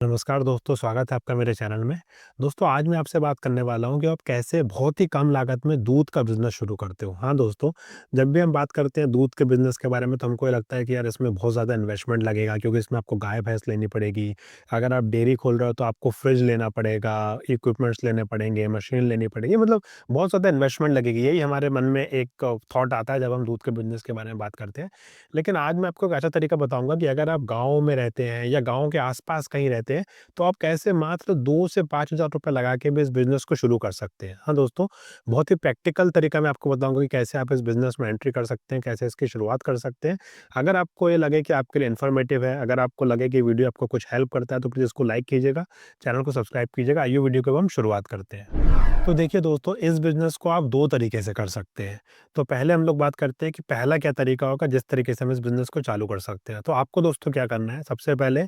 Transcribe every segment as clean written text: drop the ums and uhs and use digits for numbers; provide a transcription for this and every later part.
नमस्कार दोस्तों, स्वागत है आपका मेरे चैनल में। दोस्तों, आज मैं आपसे बात करने वाला हूँ कि आप कैसे बहुत ही कम लागत में दूध का बिज़नेस शुरू करते हो। हाँ दोस्तों, जब भी हम बात करते हैं दूध के बिज़नेस के बारे में तो हमको ये लगता है कि यार इसमें बहुत ज़्यादा इन्वेस्टमेंट लगेगा, क्योंकि इसमें आपको गाय-भैंस लेनी पड़ेगी। अगर आप डेयरी खोल रहे हो तो आपको फ्रिज लेना पड़ेगा, इक्विपमेंट्स लेने पड़ेंगे, मशीन लेनी पड़ेगी, मतलब बहुत ज़्यादा इन्वेस्टमेंट लगेगी। यही हमारे मन में एक थॉट आता है जब हम दूध के बिज़नेस के बारे में बात करते हैं। लेकिन आज मैं आपको एक ऐसा तरीका बताऊँगा कि अगर आप गाँव में रहते हैं या गाँव के आस-पास कहीं रहते हैं, तो आप कैसे मात्र 2 से 5,000 रुपए लगा के भी इस बिज़नेस को शुरू कर सकते हैं। हाँ दोस्तों, बहुत ही प्रैक्टिकल तरीका मैं आपको बताऊँगा कि कैसे आप इस बिज़नेस में एंट्री कर सकते हैं, कैसे इसकी शुरुआत कर सकते हैं। अगर आपको ये लगे कि आपके लिए इन्फॉर्मेटिव है, अगर आपको लगे कि वीडियो आपको कुछ हेल्प करता है, तो प्लीज़ इसको लाइक कीजिएगा, चैनल को सब्सक्राइब कीजिएगा। आइए वीडियो को अब हम शुरुआत करते हैं। तो देखिए दोस्तों, इस बिज़नेस को आप 2 तरीके से कर सकते हैं। तो पहले हम लोग बात करते हैं कि पहला क्या तरीका होगा जिस तरीके से हम इस बिज़नेस को चालू कर सकते हैं। तो आपको दोस्तों क्या करना है, सबसे पहले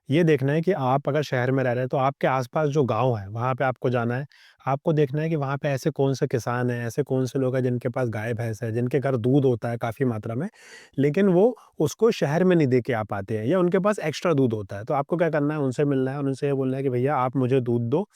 ये देखना है कि आप अगर शहर में रह रहे हैं तो आपके आस-पास जो गाँव है, वहाँ पे आपको जाना है। आपको देखना है कि वहाँ पे ऐसे कौन से किसान हैं, ऐसे कौन से लोग हैं जिनके पास गाय-भैंस है, जिनके घर दूध होता है काफ़ी मात्रा में, लेकिन वो उसको शहर में नहीं दे के आ पाते हैं या उनके पास एक्स्ट्रा दूध होता है। तो आपको क्या करना है, उनसे मिलना है और उनसे ये बोलना है कि भैया आप मुझे दूध दो।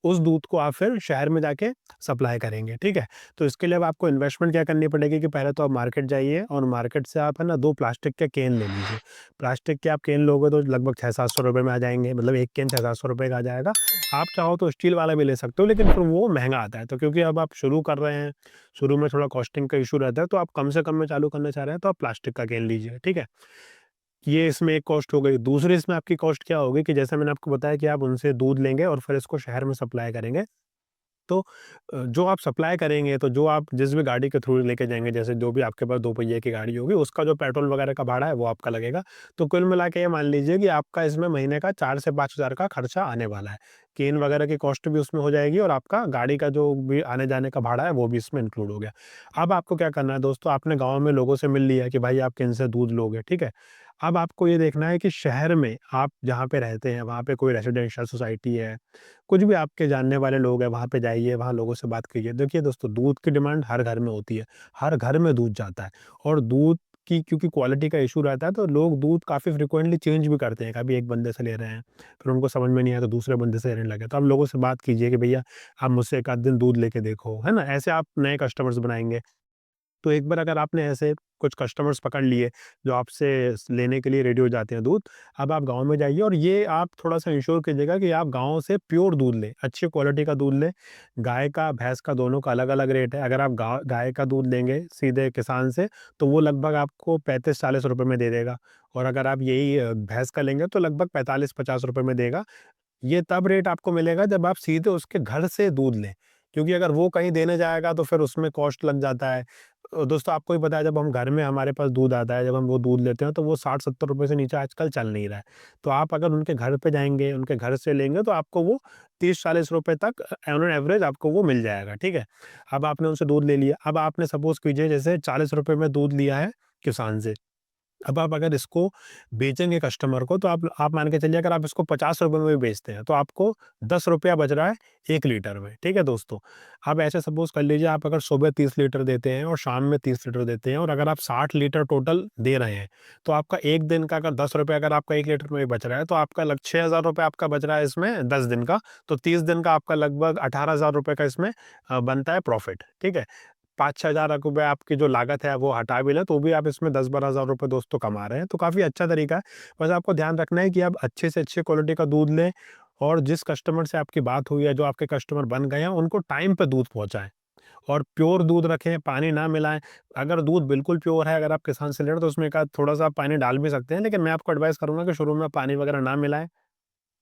उस दूध को आप फिर शहर में जाके सप्लाई करेंगे, ठीक है? तो इसके लिए अब आपको इन्वेस्टमेंट क्या करनी पड़ेगी कि पहले तो आप मार्केट जाइए और मार्केट से आप है ना 2 प्लास्टिक के केन ले लीजिए। प्लास्टिक के आप केन लोगे तो लगभग 600-700 रुपए में आ जाएँगे, मतलब 1 केन 600-700 रुपए का आ जाएगा। आप चाहो तो स्टील वाला भी ले सकते हो, लेकिन फिर वो महँगा आता है। तो क्योंकि अब आप शुरू कर रहे हैं, शुरू में थोड़ा कॉस्टिंग का इश्यू रहता है, तो आप कम से कम में चालू करना चाह रहे हैं, तो आप प्लास्टिक का केन लीजिए, ठीक है? ये इसमें एक कॉस्ट हो गई। दूसरी इसमें आपकी कॉस्ट क्या होगी कि जैसे मैंने आपको बताया कि आप उनसे दूध लेंगे और फिर इसको शहर में सप्लाई करेंगे। तो जो आप सप्लाई करेंगे, तो जो आप जिस भी गाड़ी के थ्रू लेके जाएँगे, जैसे जो भी आपके पास 2 पहिए की गाड़ी होगी, उसका जो पेट्रोल वगैरह का भाड़ा है, वो आपका लगेगा। तो कुल मिला के ये मान लीजिए कि आपका इसमें महीने का 4 से 5,000 का खर्चा आने वाला है। केन वगैरह की कॉस्ट भी उसमें हो जाएगी और आपका गाड़ी का जो भी आने-जाने का भाड़ा है, वो भी इसमें इंक्लूड हो गया। अब आपको क्या करना है दोस्तों, आपने गाँव में लोगों से मिल लिया कि भाई आप किनसे दूध लोगे, ठीक है? अब आपको ये देखना है कि शहर में आप जहाँ पे रहते हैं, वहाँ पे कोई रेज़िडेंशियल सोसाइटी है, कुछ भी आपके जानने वाले लोग हैं, वहाँ पे जाइए, वहाँ लोगों से बात कीजिए। देखिए दोस्तों, दूध की डिमांड हर घर में होती है, हर घर में दूध जाता है और दूध की क्योंकि क्वालिटी का इश्यू रहता है, तो लोग दूध काफ़ी फ्रीक्वेंटली चेंज भी करते हैं। कभी एक बंदे से ले रहे हैं, फिर उनको समझ में नहीं आया तो दूसरे बंदे से लेने लगे। तो आप लोगों से बात कीजिए कि भैया आप मुझसे एक आध दिन दूध लेके देखो, है ना? ऐसे आप नए कस्टमर्स बनाएँगे। तो एक बार अगर आपने ऐसे कुछ कस्टमर्स पकड़ लिए, जो आपसे लेने के लिए रेडी हो जाते हैं दूध, अब आप गाँव में जाइए और ये आप थोड़ा-सा इंश्योर कीजिएगा कि आप गाँव से प्योर दूध लें, अच्छी क्वालिटी का दूध लें। गाय का, भैंस का दोनों का अलग-अलग रेट है। अगर आप गाय का दूध लेंगे सीधे किसान से, तो वो लगभग आपको 35-40 रुपए में दे देगा और अगर आप यही भैंस का लेंगे तो लगभग 45-50 रुपए में देगा। ये तब रेट आपको मिलेगा जब आप सीधे उसके घर से दूध लें, क्योंकि अगर वो कहीं देने जाएगा तो फिर उसमें कॉस्ट लग जाता है। दोस्तों आपको ही पता है, जब हम घर में हमारे पास दूध आता है, जब हम वो दूध लेते हैं तो वो 60-70 रुपए से नीचे आजकल चल नहीं रहा है। तो आप अगर उनके घर पे जाएँगे, उनके घर से लेंगे तो आपको वो 30-40 रुपए तक ऑन एन एवरेज आपको वो मिल जाएगा, ठीक है? अब आपने उनसे दूध ले लिया, अब आपने सपोज़ कीजिए जैसे 40 रुपए में दूध लिया है किसान से। अब आप अगर इसको बेचेंगे कस्टमर को, तो आप मान के चलिए अगर आप इसको 50 रुपए में भी बेचते हैं, तो आपको 10 रुपया बच रहा है 1 लीटर में, ठीक है दोस्तों? अब ऐसे सपोज़ कर लीजिए आप अगर सुबह 30 लीटर देते हैं और शाम में 30 लीटर देते हैं और अगर आप 60 लीटर टोटल दे रहे हैं, तो आपका 1 दिन का अगर 10 रुपए अगर आपका 1 लीटर में भी बच रहा है, तो आपका लग 6,000 रुपए आपका बच रहा है इसमें 10 दिन का, तो 30 दिन का आपका लगभग 18,000 रुपए का इसमें बनता है प्रॉफ़िट, ठीक है? 5-6 हज़ार रुपए आपकी जो लागत है वो हटा भी लें, तो भी आप इसमें 10-12 हज़ार रुपए दोस्तों कमा रहे हैं, तो काफ़ी अच्छा तरीका है। बस आपको ध्यान रखना है कि आप अच्छे से अच्छे क्वालिटी का दूध लें और जिस कस्टमर से आपकी बात हुई है, जो आपके कस्टमर बन गए हैं, उनको टाइम पे दूध पहुँचाएँ और प्योर दूध रखें, पानी ना मिलाएँ। अगर दूध बिल्कुल प्योर है, अगर आप किसान से ले रहे हो, तो उसमें एक आध थोड़ा-सा पानी डाल भी सकते हैं, लेकिन मैं आपको एडवाइस करूँगा कि शुरू में पानी वगैरह ना मिलाएँ।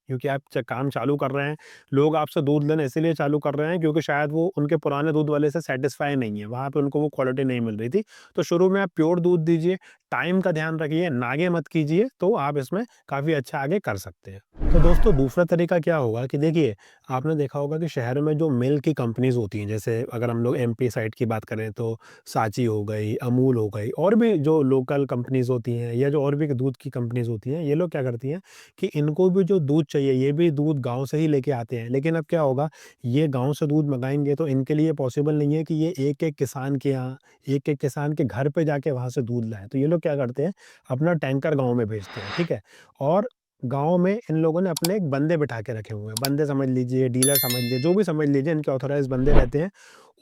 क्योंकि आप काम चालू कर रहे हैं, लोग आपसे दूध लेना इसीलिए चालू कर रहे हैं क्योंकि शायद वो उनके पुराने दूध वाले से सैटिस्फाई नहीं है, वहाँ पे उनको वो क्वालिटी नहीं मिल रही थी। तो शुरू में आप प्योर दूध दीजिए, टाइम का ध्यान रखिए, नागे मत कीजिए, तो आप इसमें काफ़ी अच्छा आगे कर सकते हैं। तो दोस्तों दूसरा तरीका क्या होगा कि देखिए, आपने देखा होगा कि शहर में जो मिल्क की कंपनीज़ होती हैं, जैसे अगर हम लोग एमपी साइड की बात करें तो सांची हो गई, अमूल हो गई और भी जो लोकल कंपनीज़ होती हैं या जो और भी दूध की कंपनीज़ होती हैं, ये लोग क्या करती हैं कि इनको भी जो दूध चाहिए, ये भी दूध गाँव से ही लेके आते हैं। लेकिन अब क्या होगा, ये गाँव से दूध मँगाएँगे तो इनके लिए पॉसिबल नहीं है कि ये एक-एक किसान के यहाँ, एक-एक किसान के घर पे जाके वहाँ से दूध लाएँ। तो ये लोग क्या करते हैं, अपना टैंकर गाँव में भेजते हैं, ठीक है? और गाँव में इन लोगों ने अपने एक बंदे बिठा के रखे हुए हैं। बंदे समझ लीजिए, डीलर समझ लीजिए, जो भी समझ लीजिए, इनके ऑथराइज़्ड बंदे रहते हैं।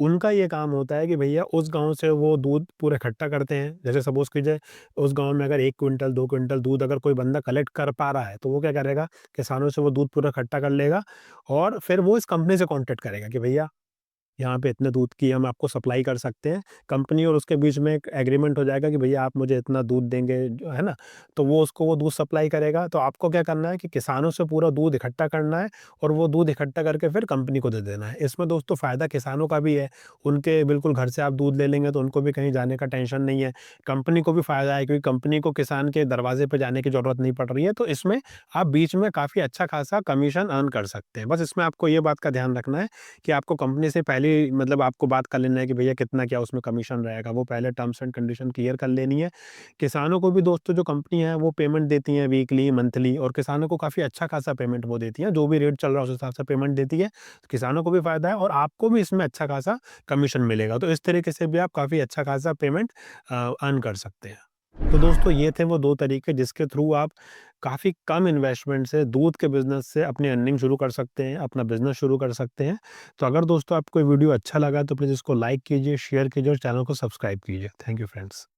उनका ये काम होता है कि भैया उस गाँव से वो दूध पूरा इकट्ठा करते हैं। जैसे सपोज़ कीजिए उस गाँव में अगर 1 क्विंटल, 2 क्विंटल दूध अगर कोई बंदा कलेक्ट कर पा रहा है, तो वो क्या करेगा, किसानों से वो दूध पूरा इकट्ठा कर लेगा और फिर वो इस कंपनी से कॉन्टैक्ट करेगा कि भैया यहाँ पे इतने दूध की हम आपको सप्लाई कर सकते हैं। कंपनी और उसके बीच में एक एग्रीमेंट हो जाएगा कि भैया आप मुझे इतना दूध देंगे, जो है ना? तो वो उसको वो दूध सप्लाई करेगा। तो आपको क्या करना है कि किसानों से पूरा दूध इकट्ठा करना है और वो दूध इकट्ठा करके फिर कंपनी को दे देना है। इसमें दोस्तों फ़ायदा किसानों का भी है। उनके बिल्कुल घर से आप दूध ले लेंगे तो उनको भी कहीं जाने का टेंशन नहीं है। कंपनी को भी फ़ायदा है क्योंकि कंपनी को किसान के दरवाज़े पे जाने की ज़रूरत नहीं पड़ रही है। तो इसमें आप बीच में काफ़ी अच्छा खासा कमीशन अर्न कर सकते हैं। बस इसमें आपको ये बात का ध्यान रखना है कि आपको कंपनी से पहले ही मतलब आपको बात कर लेना है कि भैया कितना क्या उसमें कमीशन रहेगा, वो पहले टर्म्स एंड कंडीशन क्लियर कर लेनी है। किसानों को भी दोस्तों जो कंपनी है वो पेमेंट देती है वीकली, मंथली और किसानों को काफ़ी अच्छा खासा पेमेंट वो देती है, जो भी रेट चल रहा है उस हिसाब से पेमेंट देती है। किसानों को भी फ़ायदा है और आपको भी इसमें अच्छा खासा कमीशन मिलेगा। तो इस तरीके से भी आप काफ़ी अच्छा खासा पेमेंट अर्न कर सकते हैं। तो दोस्तों ये थे वो 2 तरीके जिसके थ्रू आप काफ़ी कम इन्वेस्टमेंट से दूध के बिज़नेस से अपनी अर्निंग शुरू कर सकते हैं, अपना बिज़नेस शुरू कर सकते हैं। तो अगर दोस्तों आपको ये वीडियो अच्छा लगा तो प्लीज़ इसको लाइक कीजिए, शेयर कीजिए और चैनल को सब्सक्राइब कीजिए। Thank you friends.